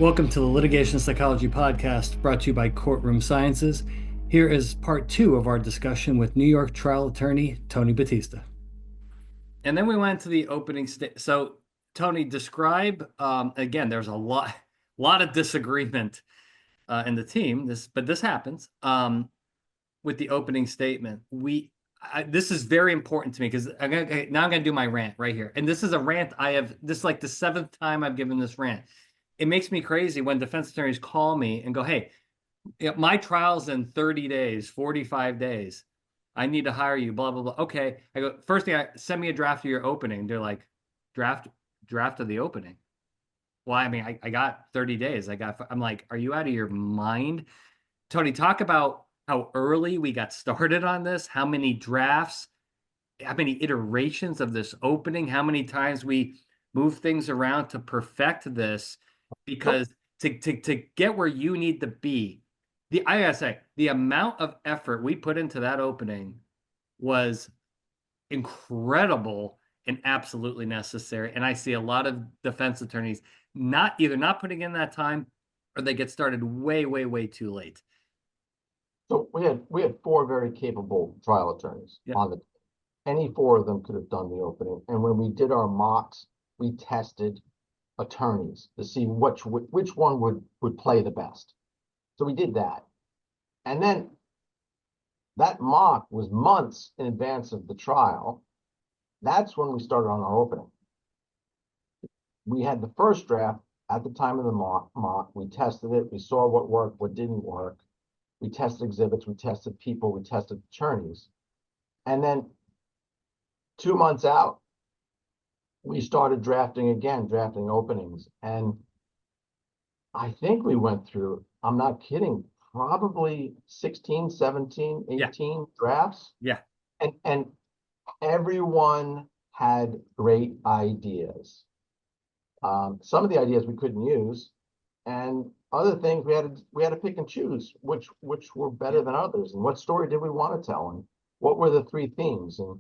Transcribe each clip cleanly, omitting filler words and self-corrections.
Welcome to the Litigation Psychology Podcast brought to you by Courtroom Sciences. Here is part two of our discussion with New York trial attorney Tony Battista. And then we went to the opening state. So, Tony, describe again. There's a lot of disagreement in the team. But this happens with the opening statement. This is very important to me because now I'm going to do my rant right here. And this is a rant I have. This is like the seventh time I've given this rant. It makes me crazy when defense attorneys call me and go, "Hey, my trial's in 30 days, 45 days. I need to hire you, blah, blah, blah." Okay. I go, first thing, send me a draft of your opening. They're like, draft of the opening. Well, I mean, I got 30 days. I'm like, are you out of your mind? Tony, talk about how early we got started on this, how many drafts, how many iterations of this opening, how many times we move things around to perfect this, because to get where you need to be, I gotta say, the amount of effort we put into that opening was incredible and absolutely necessary. And I see a lot of defense attorneys either not putting in that time or they get started way, way, way too late. So we had four very capable trial attorneys on the. Any four of them could have done the opening. And when we did our mocks, we tested attorneys to see which one would play the best. So we did that. And then that mock was months in advance of the trial. That's when we started on our opening. We had the first draft at the time of the mock. We tested it. We saw what worked, what didn't work. We tested exhibits. We tested people. We tested attorneys. And then 2 months out, we started drafting openings. And I think we went through, I'm not kidding, probably 16, 17, 18 drafts. Yeah. And everyone had great ideas. Some of the ideas we couldn't use, and other things we had to pick and choose which were better than others, and what story did we want to tell, and what were the three themes, and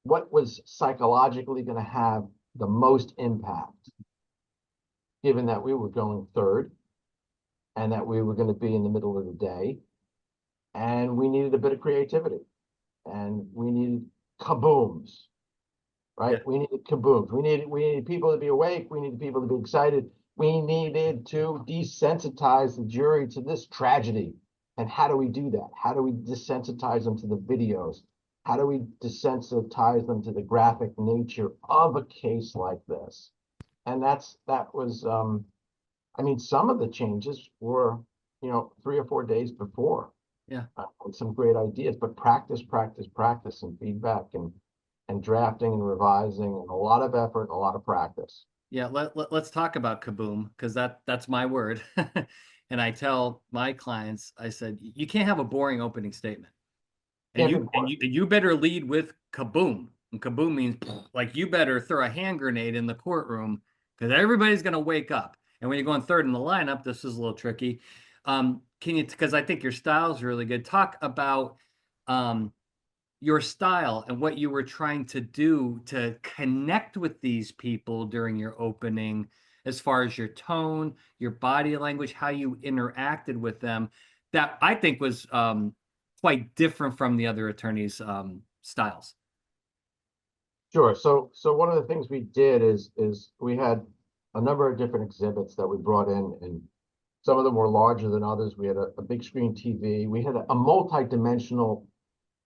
what was psychologically going to have the most impact, given that we were going third and that we were going to be in the middle of the day, and we needed a bit of creativity, and we needed kabooms, right? Yeah. We needed kabooms. We needed people to be awake. We needed people to be excited. We needed to desensitize the jury to this tragedy. And how do we do that? How do we desensitize them to the videos? How do we desensitize them to the graphic nature of a case like this? And that was, I mean, some of the changes were, 3 or 4 days before. Yeah. With some great ideas, but practice, and feedback and drafting and revising, and a lot of effort, and a lot of practice. Yeah, let's talk about kaboom, because that's my word. And I tell my clients, I said, you can't have a boring opening statement. And you better lead with kaboom. And kaboom means like you better throw a hand grenade in the courtroom, because everybody's going to wake up. And when you're going third in the lineup, this is a little tricky. Because I think your style is really good. Talk about your style and what you were trying to do to connect with these people during your opening, as far as your tone, your body language, how you interacted with them. That I think was quite different from the other attorneys' styles. Sure. So one of the things we did is we had a number of different exhibits that we brought in, and some of them were larger than others. We had a big screen TV. We had a multi-dimensional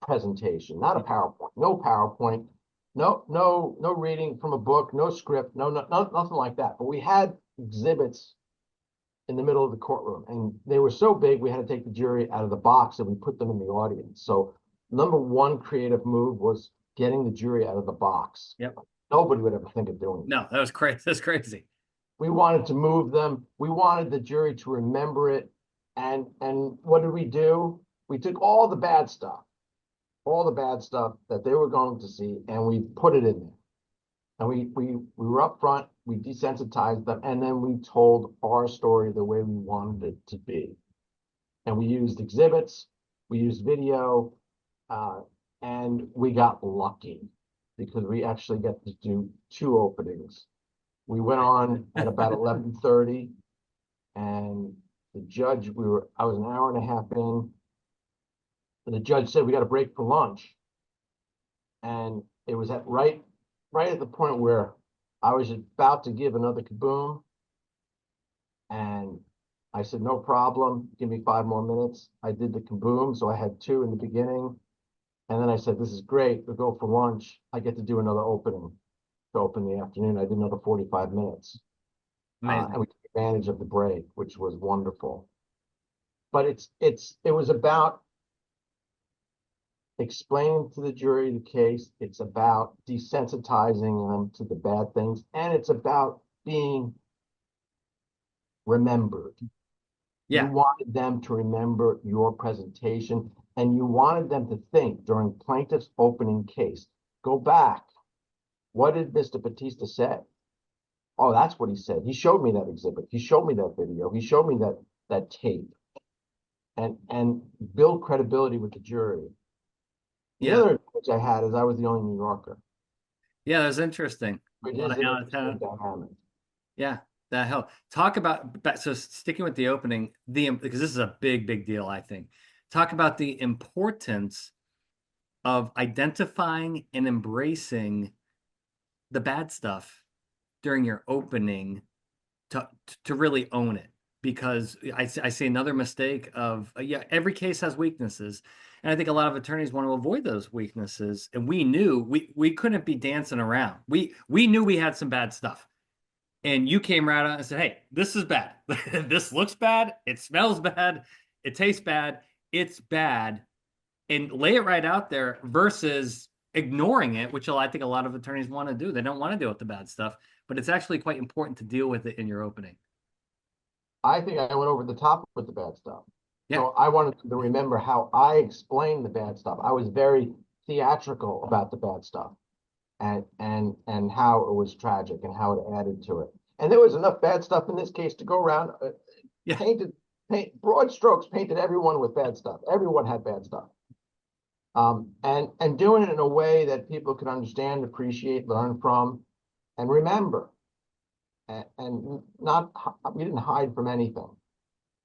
presentation, not a PowerPoint. No PowerPoint. No reading from a book. No script. No, nothing like that. But we had exhibits in the middle of the courtroom, and they were so big we had to take the jury out of the box and we put them in the audience. So number one creative move was getting the jury out of the box. Yep. Nobody would ever think of doing that. No, that was crazy. That's crazy. We wanted to move them. We wanted the jury to remember it. And what did we do? We took all the bad stuff that they were going to see, and we put it in there. And we were up front, we desensitized them, and then we told our story the way we wanted it to be. And we used exhibits, we used video, and we got lucky because we actually got to do 2 openings. We went on at about 11:30, and the judge, I was an hour and a half in, and the judge said, we got to break for lunch. And it was right at the point where I was about to give another kaboom. And I said, no problem. Give me 5 more minutes. I did the kaboom. So I had 2 in the beginning. And then I said, this is great. We'll go for lunch. I get to do another opening to open the afternoon. I did another 45 minutes. And we took advantage of the break, which was wonderful. But it was about explaining to the jury the case. It's about desensitizing them to the bad things. And it's about being remembered. Yeah. You wanted them to remember your presentation, and you wanted them to think during plaintiff's opening case, go back. What did Mr. Battista say? Oh, that's what he said. He showed me that exhibit. He showed me that video. He showed me that tape. And build credibility with the jury. The other advantage I had is I was the only New Yorker. Yeah, that's interesting. Which is an interesting dynamic. Yeah, that helped. Talk about, so sticking with the opening, because this is a big deal, I think. Talk about the importance of identifying and embracing the bad stuff during your opening to really own it. Because I see another mistake of, every case has weaknesses. And I think a lot of attorneys want to avoid those weaknesses. And we knew we couldn't be dancing around. We knew we had some bad stuff. And you came right out and said, hey, this is bad. This looks bad. It smells bad. It tastes bad. It's bad. And lay it right out there versus ignoring it, which I think a lot of attorneys want to do. They don't want to deal with the bad stuff, but it's actually quite important to deal with it in your opening. I think I went over the top with the bad stuff. Yeah. So I wanted to remember how I explained the bad stuff. I was very theatrical about the bad stuff and how it was tragic and how it added to it. And there was enough bad stuff in this case to go around. Broad strokes painted everyone with bad stuff. Everyone had bad stuff. And doing it in a way that people could understand, appreciate, learn from, and remember. And not, we didn't hide from anything.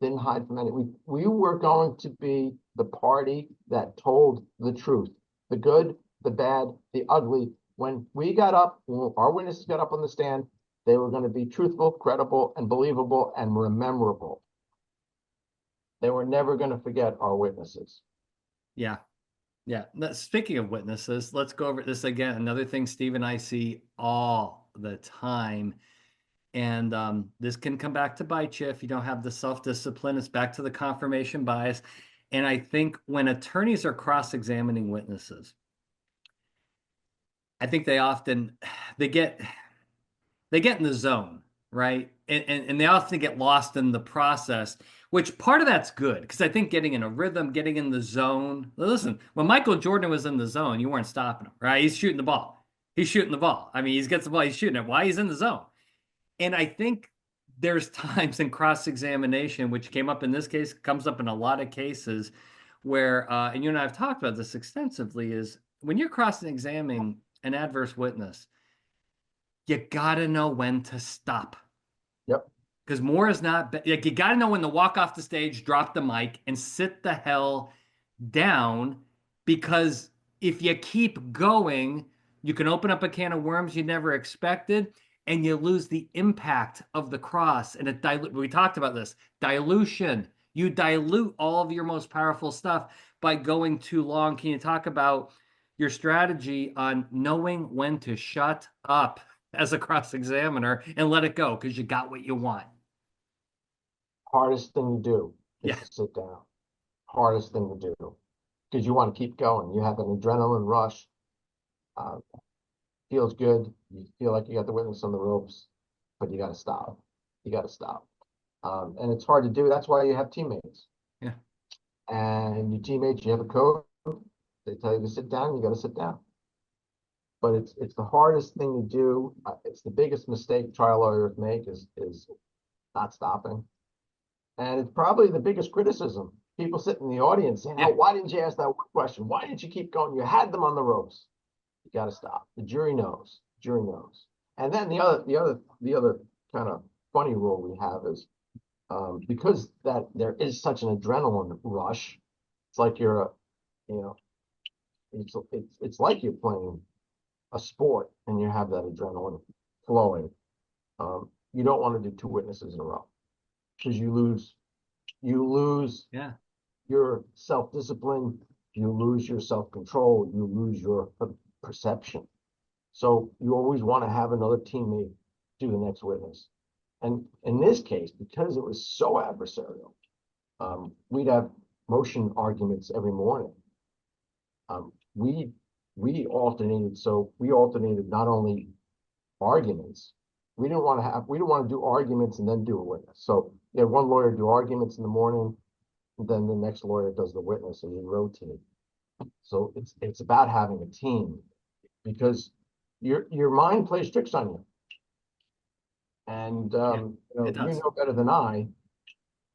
Didn't hide from anything. We were going to be the party that told the truth, the good, the bad, the ugly. When we got up, when our witnesses got up on the stand, they were going to be truthful, credible, and believable, and memorable. They were never going to forget our witnesses. Yeah. Yeah. Speaking of witnesses, let's go over this again. Another thing Steve and I see all the time. And this can come back to bite you if you don't have the self-discipline. It's back to the confirmation bias. And I think when attorneys are cross-examining witnesses, I think they get in the zone, right? And they often get lost in the process, which part of that's good because I think getting in a rhythm, getting in the zone. Listen, when Michael Jordan was in the zone, you weren't stopping him, right? He's shooting the ball. I mean, he gets the ball, he's shooting it. Why? He's in the zone. And I think there's times in cross-examination, which came up in this case, comes up in a lot of cases where, and you and I have talked about this extensively, is when you're cross-examining an adverse witness, you got to know when to stop. Yep. Because more is not, like you got to know when to walk off the stage, drop the mic, and sit the hell down. Because if you keep going, you can open up a can of worms you never expected. And you lose the impact of the cross. And we talked about this, dilution. You dilute all of your most powerful stuff by going too long. Can you talk about your strategy on knowing when to shut up as a cross-examiner and let it go because you got what you want? Hardest thing to do is to sit down. Hardest thing to do because you want to keep going. You have an adrenaline rush. Feels good. You feel like you got the witness on the ropes, but you got to stop. You got to stop. And it's hard to do. That's why you have teammates. Yeah. And your teammates, you have a code. They tell you to sit down. You got to sit down. But it's the hardest thing to do. It's the biggest mistake trial lawyers make is not stopping. And it's probably the biggest criticism. People sit in the audience saying, "Oh, why didn't you ask that one question? Why didn't you keep going? You had them on the ropes." You got to stop. The jury knows. Jury knows. And then the other kind of funny rule we have is because that there is such an adrenaline rush. It's like you're a, you know, it's like you're playing a sport and you have that adrenaline flowing. You don't want to do two witnesses in a row because you lose Yeah. your self-discipline, you lose your self-control, you lose your perception. So you always want to have another teammate do the next witness. And in this case, because it was so adversarial, we'd have motion arguments every morning. Um, we we alternated, so we alternated not only arguments. We didn't want to do arguments and then do a witness. So you had one lawyer do arguments in the morning, and then the next lawyer does the witness, and you rotate. So it's about having a team because your mind plays tricks on you. And Yeah, it you does. know better than I,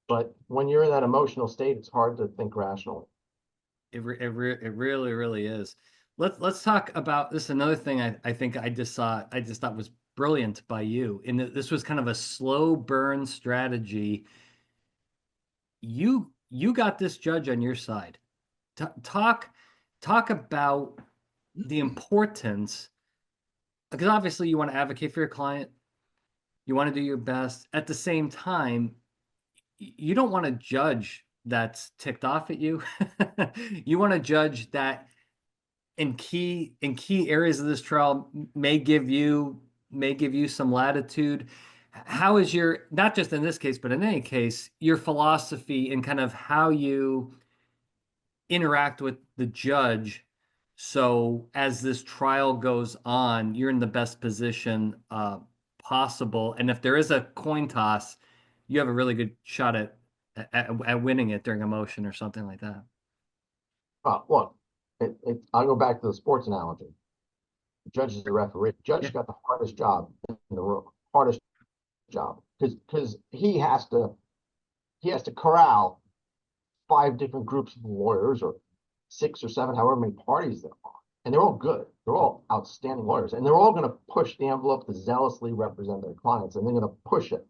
but when you're in that emotional state, it's hard to think rationally. It really, really is. Let's talk about this. Another thing I think I just thought was brilliant by you. And this was kind of a slow burn strategy. You got this judge on your side. T talk about the importance, because obviously you want to advocate for your client. You want to do your best. At the same time, you don't want to judge that's ticked off at you. You want to judge that in key areas of this trial may give you some latitude. How is your, not just in this case, but in any case, your philosophy and kind of how you interact with the judge, so as this trial goes on, you're in the best position possible, and if there is a coin toss, you have a really good shot at winning it during a motion or something like that. Look, I'll go back to the sports analogy. The judge is the referee. The Yeah. judge got the hardest job in the room, hardest job, because he has to corral five different groups of lawyers or six or seven, however many parties there are. And they're all good. They're all outstanding lawyers. And they're all going to push the envelope to zealously represent their clients. And they're going to push it.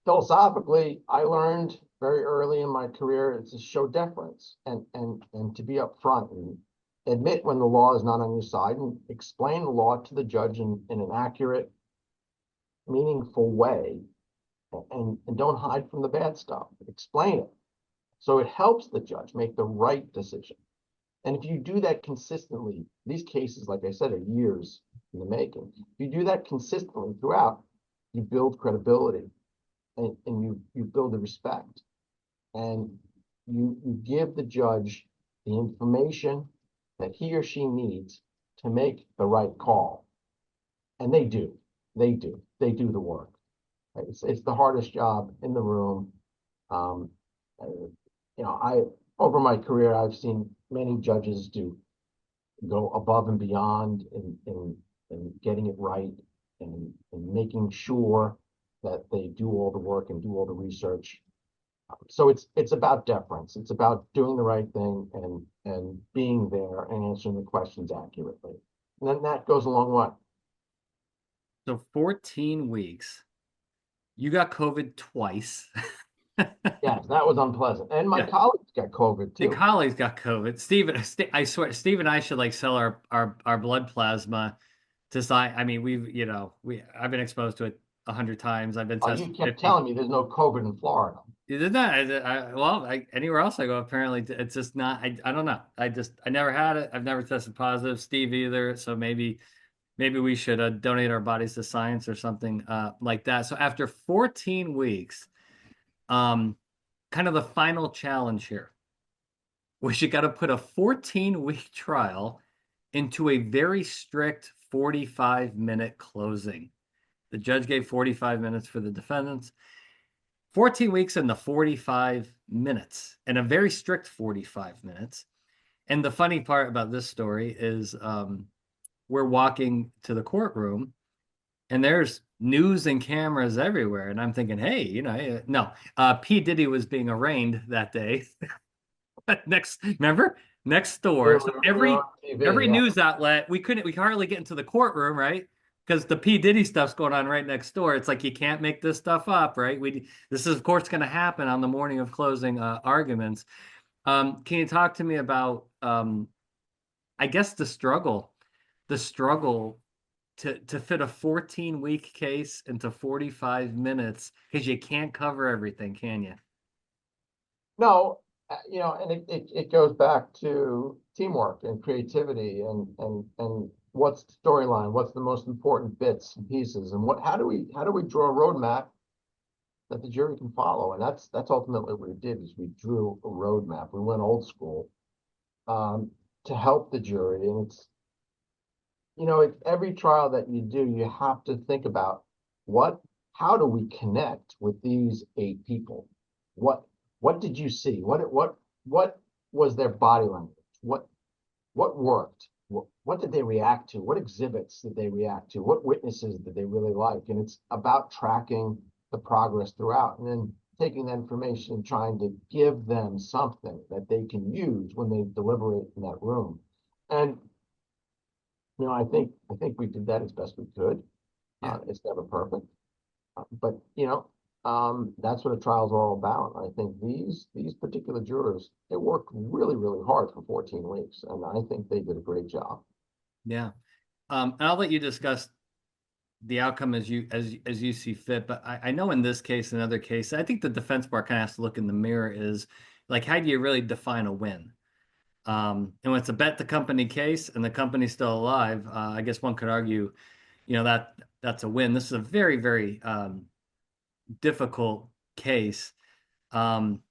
Philosophically, I learned very early in my career it's to show deference and to be upfront and admit when the law is not on your side and explain the law to the judge in an accurate, meaningful way and don't hide from the bad stuff. Explain it. So it helps the judge make the right decision. And if you do that consistently, these cases, like I said, are years in the making. If you do that consistently throughout, you build credibility and you build the respect. And you give the judge the information that he or she needs to make the right call. And they do. They do. They do the work. It's the hardest job in the room. Um, I over my career, I've seen many judges go above and beyond in getting it right and making sure that they do all the work and do all the research. So it's about deference. It's about doing the right thing and being there and answering the questions accurately. And then that goes a long way. So 14 weeks. You got COVID twice. Yeah, that was unpleasant. And my Yeah. colleagues got COVID Your too. colleagues got COVID. I swear, Steve and I should like sell our blood plasma to sign. I mean, I've been exposed to it 100 times. I've been Oh, you tested kept 50. telling me there's no COVID in Florida. Isn't that? Anywhere else I go, apparently it's just not. I don't know. I never had it. I've never tested positive. Steve either. So maybe we should donate our bodies to science or something like that. So after 14 weeks, kind of the final challenge here was you got to put a 14-week trial into a very strict 45-minute closing. The judge gave 45 minutes for the defendants. 14 weeks in the 45 minutes, and a very strict 45 minutes. And the funny part about this story is we're walking to the courtroom and there's news and cameras everywhere. And I'm thinking, hey, no, P. Diddy was being arraigned that day. Remember? Next door. So We were every on TV, every yeah. news outlet, we could hardly get into the courtroom, right? because the P. Diddy stuff's going on right next door. It's like you can't make this stuff up, right? This is of course going to happen on the morning of closing arguments. Can you talk to me about I guess the struggle to fit a 14-week case into 45 minutes because you can't cover everything, can you? No, and it goes back to teamwork and creativity and what's the storyline, what's the most important bits and pieces, and how do we draw a roadmap that the jury can follow? And that's ultimately what we did is we drew a roadmap. We went old school um, to help the jury, and every trial that you do, you have to think about what, how do we connect with these 8 people? What, what did you see? What was their body language? What worked? What did they react to? What exhibits did they react to? What witnesses did they really like? And it's about tracking the progress throughout and then taking that information and trying to give them something that they can use when they deliberate in that room. And I think we did that as best we could. Yeah. It's never perfect, but that's what a trial's all about. I think these particular jurors, they worked really, really hard for 14 weeks, and I think they did a great job. Yeah. And I'll let you discuss the outcome as you see fit. But I know in this case and other cases, I think the defense bar kind of has to look in the mirror is like, how do you really define a win? And when it's a bet the company case and the company's still alive, I guess one could argue, that's a win. This is a very, very difficult case. Um,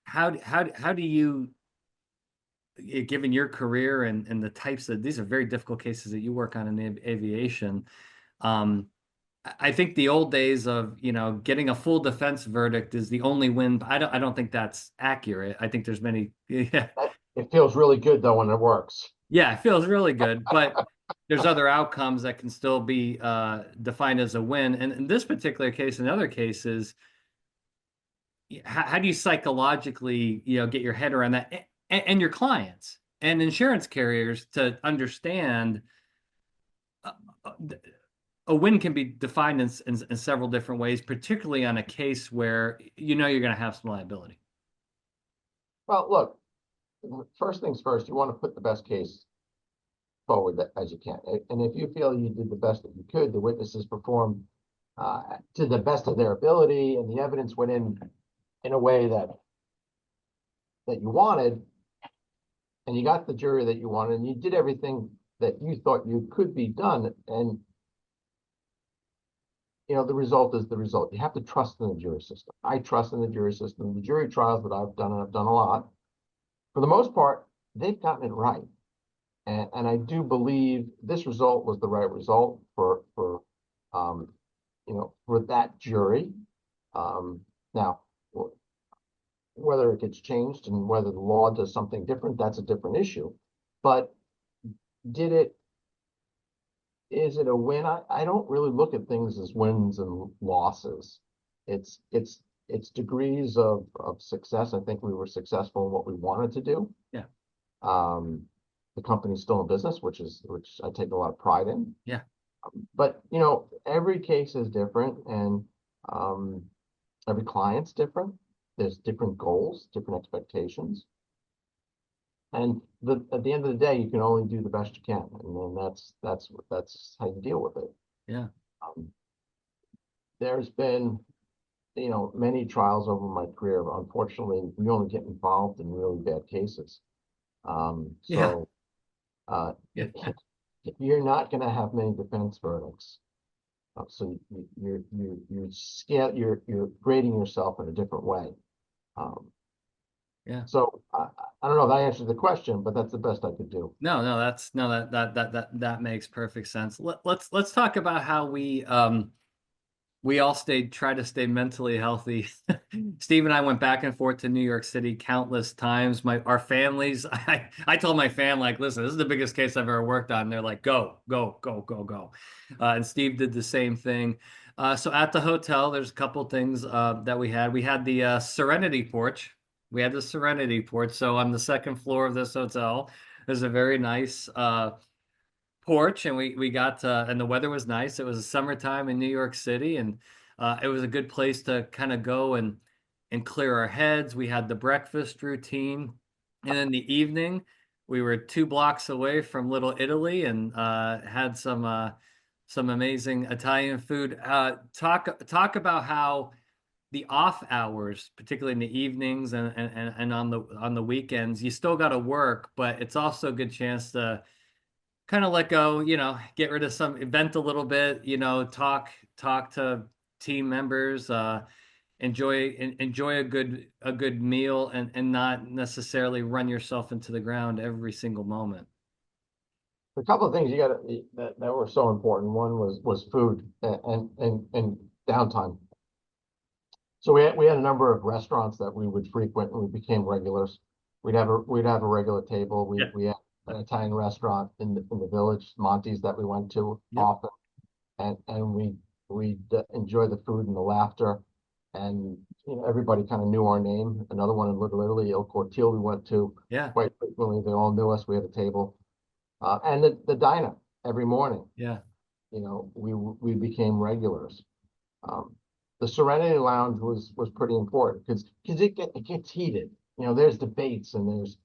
how do you, given your career and the types of these are very difficult cases that you work on in aviation. Um, I think the old days of, getting a full defense verdict is the only win. I don't think that's accurate. I think there's many, yeah, It feels really good though when it works. yeah, it feels really good, but there's other outcomes that can still be defined as a win. And in this particular case, and other cases, how do you psychologically, get your head around that and your clients and insurance carriers to understand uh, uh, a win can be defined in several different ways, particularly on a case where you're going to have some liability. Well, look, first things first, you want to put the best case forward as you can. And if you feel you did the best that you could, the witnesses performed to the best of their ability, and the evidence went in a way that you wanted, and you got the jury that you wanted, and you did everything that you thought you could be done, and the result is the result. You have to trust in the jury system. I trust in the jury system. The jury trials that I've done, and I've done a lot, for the most part, they've gotten it right. And I do believe this result was the right result um, for that jury. Now, whether it gets changed and whether the law does something different, that's a different issue. But did it is it a win? I don't really look at things as wins and losses. It's degrees of success. I think we were successful in what we wanted to do. Yeah. Um, the company's still in business, which I take a lot of pride in. Yeah. But every case is different, and every client's different. There's different goals, different expectations. And at the end of the day, you can only do the best you can, and then that's how you deal with it. Yeah. There's been, many trials over my career. Unfortunately, we only get involved in really bad cases. Yeah. So Yeah. you're not going to have many defense verdicts. So you're grading yourself in a different way. Yeah. So I don't know if that answers the question, but that's the best I could do. No, that makes perfect sense. Let's talk about how we all try to stay mentally healthy. Steve and I went back and forth to New York City countless times. Our families, I told my family, like, listen, this is the biggest case I've ever worked on. And they're like, go, go, go, go, go. And Steve did the same thing. So at the hotel, there's a couple things that we had. We had the Serenity porch. We had the Serenity porch. So on the second floor of this hotel, there's a very nice porch, and we got and the weather was nice. It was summertime in New York City, and it was a good place to kind of go and clear our heads. We had the breakfast routine, and in the evening, we were 2 blocks away from Little Italy and had some amazing Italian food. Talk about how the off hours, particularly in the evenings and on the weekends, you still got to work, but it's also a good chance to kind of let go, get rid of vent a little bit, talk to team members, enjoy a good meal and not necessarily run yourself into the ground every single moment. A couple of things you got that were so important. One was food and downtime. So we had a number of restaurants that we would frequent, and we became regulars. We'd have a regular table. Yeah. We had an Italian restaurant in the village, Monty's, that we went to Yep. often, and we enjoy the food and the laughter, and everybody kind of knew our name. Another one in Little Italy, Il Cortile, we went to Yeah. quite frequently. They all knew us. We had a table, and the diner every morning. Yeah. We became regulars. Um, the Serenity Lounge was pretty important because it gets heated. There's debates, and there's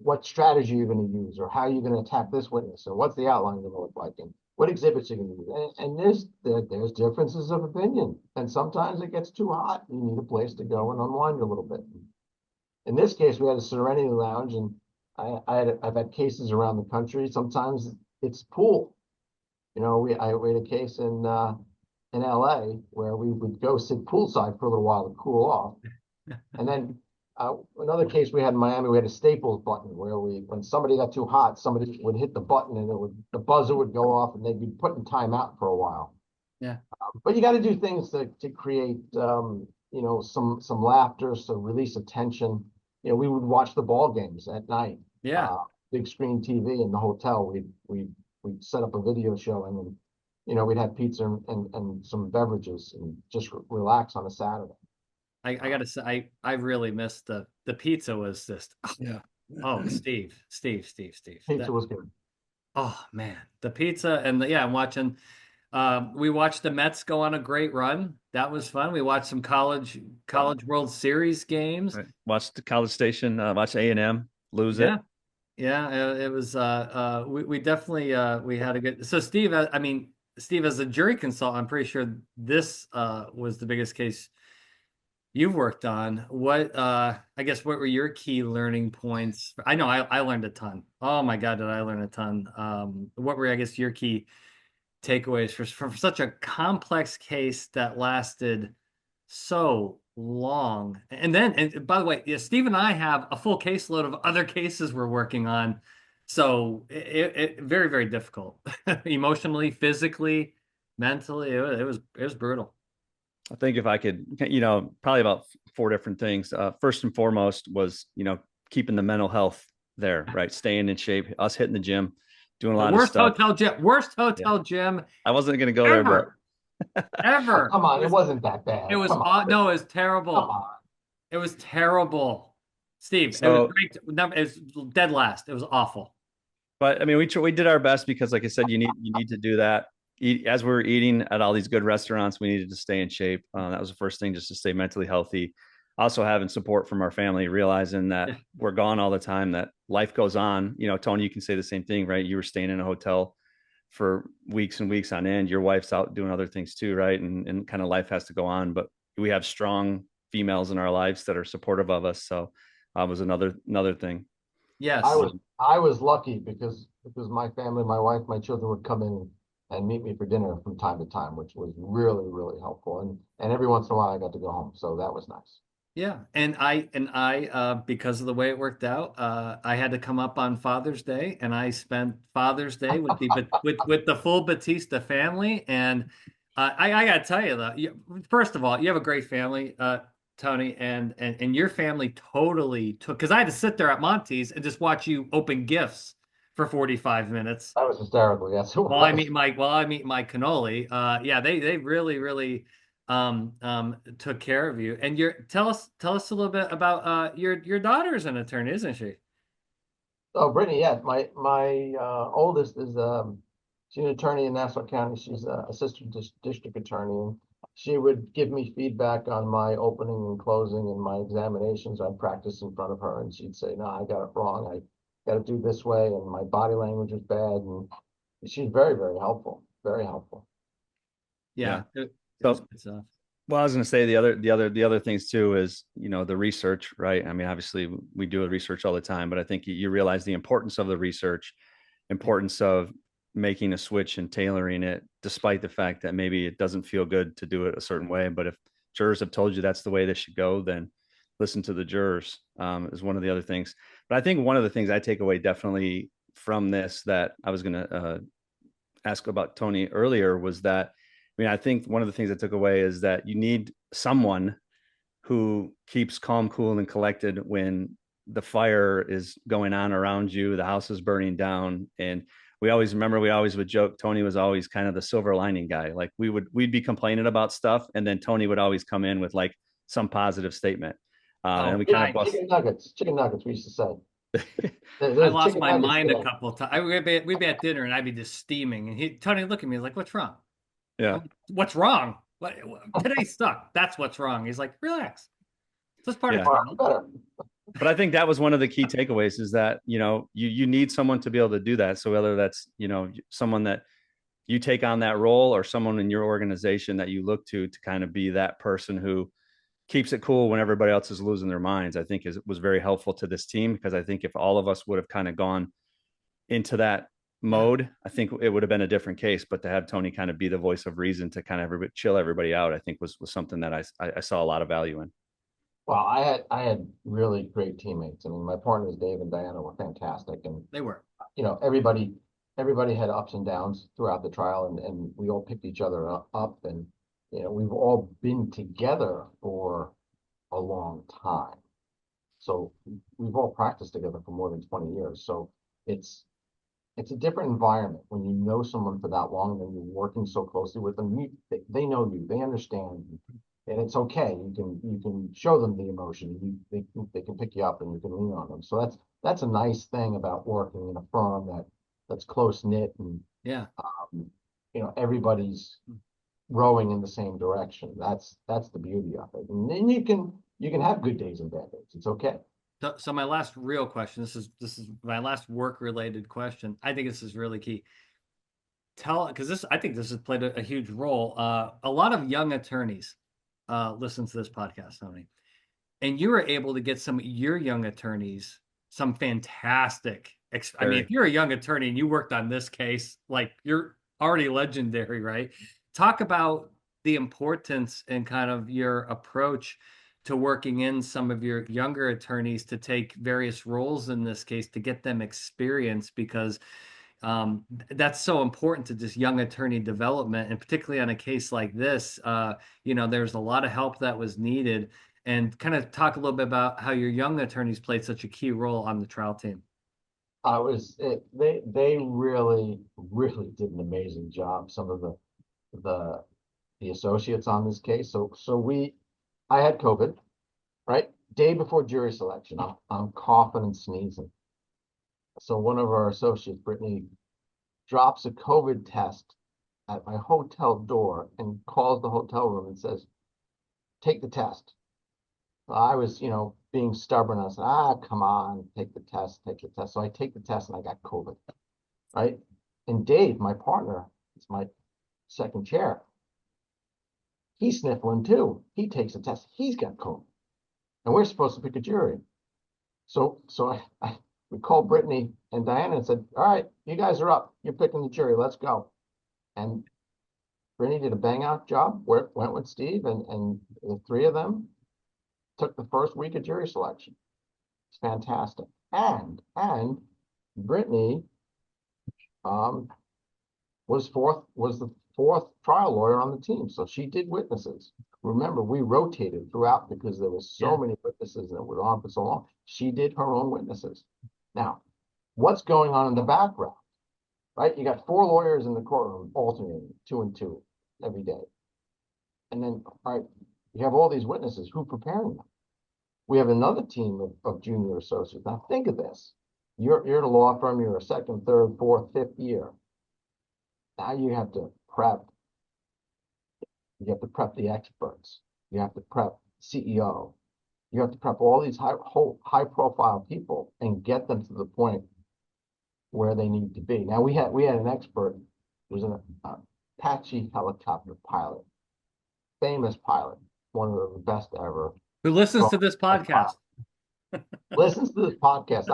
what strategy you're going to use, or how you're going to attack this witness, or what's the outline going to look like, and what exhibits you're going to use. And there's differences of opinion, and sometimes it gets too hot. You need a place to go and unwind a little bit. In this case, we had a Serenity Lounge, and I've had cases around the country. Sometimes it's pool. We had a case in LA where we would go sit poolside for a little while to cool off. And then another case we had in Miami, we had a Staples button where when somebody got too hot, somebody would hit the button and the buzzer would go off, and they'd be put in timeout for a while. Yeah. But you got to do things to create, some laughter, so release a tension. We would watch the ball games at night. Yeah. Big screen TV in the hotel. We'd set up a video showing, and we'd have pizza and some beverages and just relax on a Saturday. I gotta say, I really missed the pizza was just Yeah. oh Steve. Pizza was good. Oh man, the pizza and I'm watching. We watched the Mets go on a great run. That was fun. We watched some college World Series games. Right. Watched the College Station. Watched A&M lose Yeah. it. Yeah, it was. We definitely we had a good. So Steve, Steve, as a jury consultant, I'm pretty sure this was the biggest case you've worked on. What what were your key learning points? I know I learned a ton. Oh my God, did I learn a ton? What were, I guess, your key takeaways for such a complex case that lasted so long? And by the way, Steve and I have a full caseload of other cases we're working on. So it very, very difficult emotionally, physically, mentally. It was brutal. I think if I could, probably about 4 different things. First and foremost was, keeping the mental health there, right? Staying in shape, us hitting the gym, doing a lot of stuff. Worst hotel gym. I wasn't going to go there, but ever. Come on, it wasn't that bad. It was no, it was terrible. Come on. It was terrible. Steve, So, it was great. It was dead last. It was awful. But I mean, we did our best because, like I said, you need to do that. As we were eating at all these good restaurants, we needed to stay in shape. That was the first thing, just to stay mentally healthy. Also having support from our family, realizing that we're gone all the time, that life goes on. Tony, you can say the same thing, right? You were staying in a hotel for weeks and weeks on end. Your wife's out doing other things too, right? And kind of life has to go on. But we have strong females in our lives that are supportive of us. So was another thing. Yes. I was lucky because my family, my wife, my children would come in and meet me for dinner from time to time, which was really, really helpful. And every once in a while I got to go home. So that was nice. Yeah. And I because of the way it worked out, I had to come up on Father's Day, and I spent Father's Day with the full Battista family. And I gotta tell you though, first of all, you have a great family, Tony, and your family totally took, because I had to sit there at Monty's and just watch you open gifts for 45 minutes. That was hysterical. Yes. While I meet my cannoli. They really took care of you. And tell us a little bit about your daughter's an attorney, isn't she? Oh, Brittany, yeah, my oldest is she's an attorney in Nassau County. She's a assistant district attorney, and she would give me feedback on my opening and closing and my examinations. I'd practice in front of her, and she'd say, "No, I got it wrong. I got to do this way," and my body language is bad. And she's very, very helpful. Very helpful. Yeah. So, well, I was going to say the other things too is, you know, the research, right? I mean, obviously we do research all the time, but I think you realize the importance of the research, importance of making a switch and tailoring it, despite the fact that maybe it doesn't feel good to do it a certain way. But if jurors have told you that's the way this should go, then listen to the jurors, is one of the other things. But I think one of the things I take away definitely from this that I was going to ask about Tony earlier was that, I mean, I think one of the things I took away is that you need someone who keeps calm, cool, and collected when the fire is going on around you, the house is burning down. And we always would joke, Tony was always kind of the silver lining guy. Like we'd be complaining about stuff, and then Tony would always come in with like some positive statement. And we kind of chicken nuggets, we used to say. I lost my mind a couple of times. We'd be at dinner and I'd be just steaming, and Tony look at me like, "What's wrong?" Yeah. What's wrong? Today sucked. That's what's wrong. He's like, relax. That's part of it. But I think that was one of the key takeaways is that, you know, you need someone to be able to do that. So whether that's, you know, someone that you take on that role or someone in your organization that you look to kind of be that person who keeps it cool when everybody else is losing their minds, I think was very helpful to this team, because I think if all of us would have kind of gone into that mode, I think it would have been a different case. But to have Tony kind of be the voice of reason to kind of chill everybody out, I think was something that I saw a lot of value in. Well, I had really great teammates. I mean, my partners Dave and Diana were fantastic, and they were. You know, everybody had ups and downs throughout the trial, and we all picked each other up, and you know, we've all been together for a long time. So we've all practiced together for more than 20 years. So it's a different environment when you know someone for that long and you're working so closely with them. They know you, they understand you, and it's okay. You can show them the emotion. They can pick you up and you can lean on them. So that's a nice thing about working in a firm that's close knit, and you know, everybody's rowing in the same direction. That's the beauty of it. And then you can have good days and bad days. It's okay. So my last real question, this is my last work related question. I think this is really key. Because I think this has played a huge role. A lot of young attorneys listen to this podcast, Tony, and you were able to get some of your young attorneys some fantastic. I mean, if you're a young attorney and you worked on this case, like you're already legendary, right? Talk about the importance and kind of your approach to working in some of your younger attorneys to take various roles in this case to get them experience, because that's so important to just young attorney development, and particularly on a case like this. You know, there's a lot of help that was needed, and kind of talk a little bit about how your young attorneys played such a key role on the trial team. They really did an amazing job. Some of the associates on this case. I had COVID, right? Day before jury selection, I'm coughing and sneezing. So one of our associates, Brittany, drops a COVID test at my hotel door and calls the hotel room and says, "Take the test." So I was, you know, being stubborn. I said, come on, take the test. So I take the test and I got COVID, right? And Dave, my partner, it's my second chair, he's sniffling too. He takes a test. He's got COVID. And we're supposed to pick a jury. So we called Brittany and Diana and said, "All right, you guys are up. You're picking the jury. Let's go." And Brittany did a bang out job. Went with Steve, and the three of them took the first week of jury selection. It's fantastic. And Brittany was the fourth trial lawyer on the team. So she did witnesses. Remember, we rotated throughout because there was so many witnesses that were on for so long. She did her own witnesses. Now, what's going on in the background, right? You got four lawyers in the courtroom alternating 2 and 2 every day. And then, all right, you have all these witnesses. Who preparing them? We have another team of junior associates. Now think of this. You're at a law firm, you're a second, third, fourth, fifth year. Now you have to prep. You have to prep the experts. You have to prep CEO. You have to prep all these high profile people and get them to the point where they need to be. Now we had an expert who was an Apache helicopter pilot, famous pilot, one of the best ever. Who listens to this podcast? Listens to this podcast.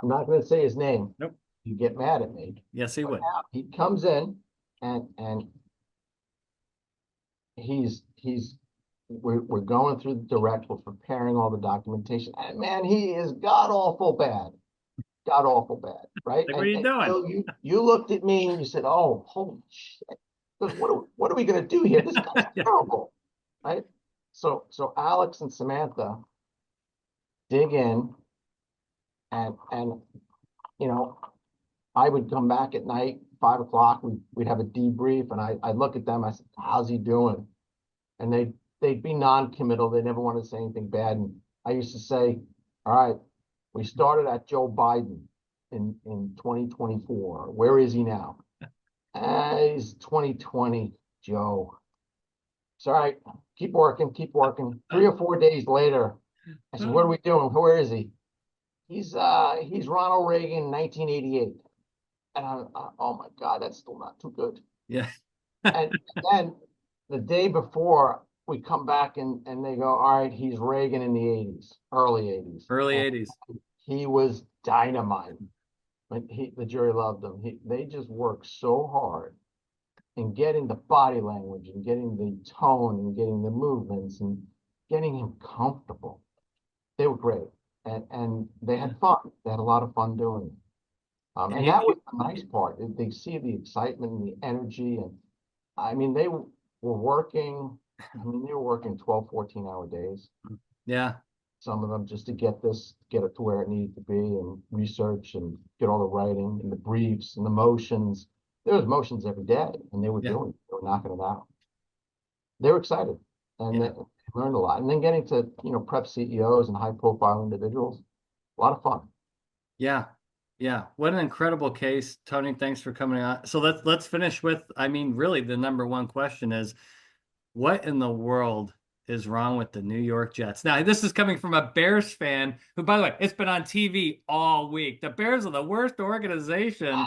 I'm not going to say his name. Nope. You get mad at me. Yes, he would. He comes in and we're going through the direct, we're preparing all the documentation, and man, he is god awful bad, right? Like, what are you doing? You looked at me and you said, "Oh, holy shit! What are we going to do here? This guy's terrible, right?" So Alex and Samantha dig in, and you know, I would come back at night, 5 o'clock, we'd have a debrief, and I'd look at them, I said, "How's he doing?" And they'd be non-committal. They never wanted to say anything bad. And I used to say, "All right, we started at Joe Biden in 2024. Where is he now?" He's 2020, Joe. It's all right. Keep working. 3 or 4 days later, I said, "What are we doing? Where is he?" He's Ronald Reagan, 1988. And oh my God, that's still not too good. Yeah. And then the day before, we come back and they go, "All right, he's Reagan in the 80s, early 80s." Early 80s. He was dynamite. But the jury loved him. They just worked so hard in getting the body language and getting the tone and getting the movements and getting him comfortable. They were great. And they had fun. They had a lot of fun doing it. And that was the nice part. They see the excitement and the energy. And I mean, they were working 12, 14-hour days. Yeah. Some of them just to get it to where it needed to be, and research and get all the writing and the briefs and the motions. There was motions every day, and they were doing it. They were knocking it out. They were excited, and they learned a lot. And then getting to, prep CEOs and high profile individuals, a lot of fun. Yeah. Yeah. What an incredible case. Tony, thanks for coming on. So let's finish with, really the number one question is, what in the world is wrong with the New York Jets? Now, this is coming from a Bears fan who, by the way, it's been on TV all week. The Bears are the worst organization.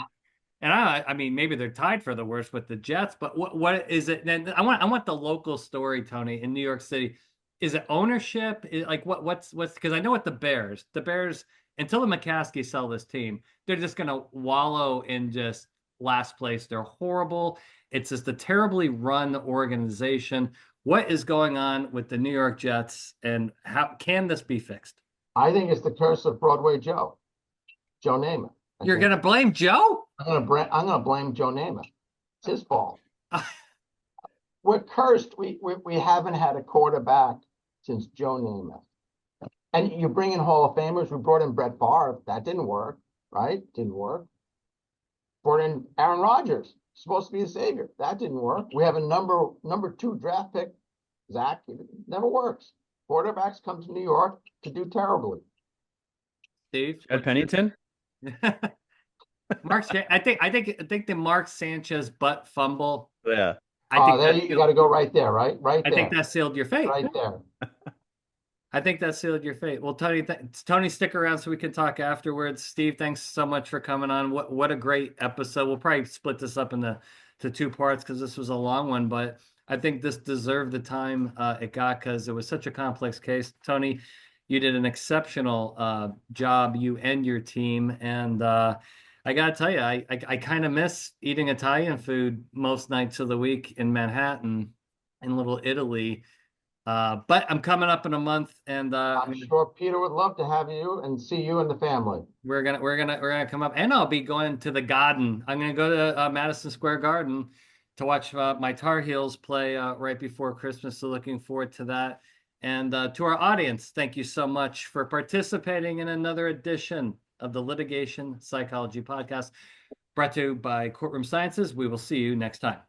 And I mean, maybe they're tied for the worst with the Jets, but what is it? And I want the local story, Tony, in New York City. Is it ownership? What's because I know what the Bears, until the McCaskey sell this team, they're just going to wallow in just last place. They're horrible. It's just a terribly run organization. What is going on with the New York Jets, and how can this be fixed? I think it's the curse of Broadway Joe Namath. You're going to blame Joe? I'm going to blame Joe Namath. It's his fault. We're cursed. We haven't had a quarterback since Joe Namath. And you bring in Hall of Famers. We brought in Brett Favre. That didn't work, right? Didn't work. Brought in Aaron Rodgers, supposed to be the savior. That didn't work. We have a number 2 draft pick, Zach. It never works. Quarterbacks come to New York to do terribly. Steve, Ed Pennington. I think the Mark Sanchez butt fumble. Yeah. I think you got to go right there, right? Right there. I think that sealed your fate. Right there. I think that sealed your fate. Well, Tony, stick around so we can talk afterwards. Steve, thanks so much for coming on. What a great episode. We'll probably split this up into 2 parts because this was a long one, but I think this deserved the time it got because it was such a complex case. Tony, you did an exceptional job, you and your team. And I got to tell you, I kind of miss eating Italian food most nights of the week in Manhattan, in Little Italy. But I'm coming up in a month, and I'm sure Peter would love to have you and see you and the family. We're gonna come up, and I'll be going to the Garden. I'm gonna go to Madison Square Garden to watch my Tar Heels play right before Christmas. So looking forward to that. And to our audience, thank you so much for participating in another edition of the Litigation Psychology Podcast, brought to you by Courtroom Sciences. We will see you next time.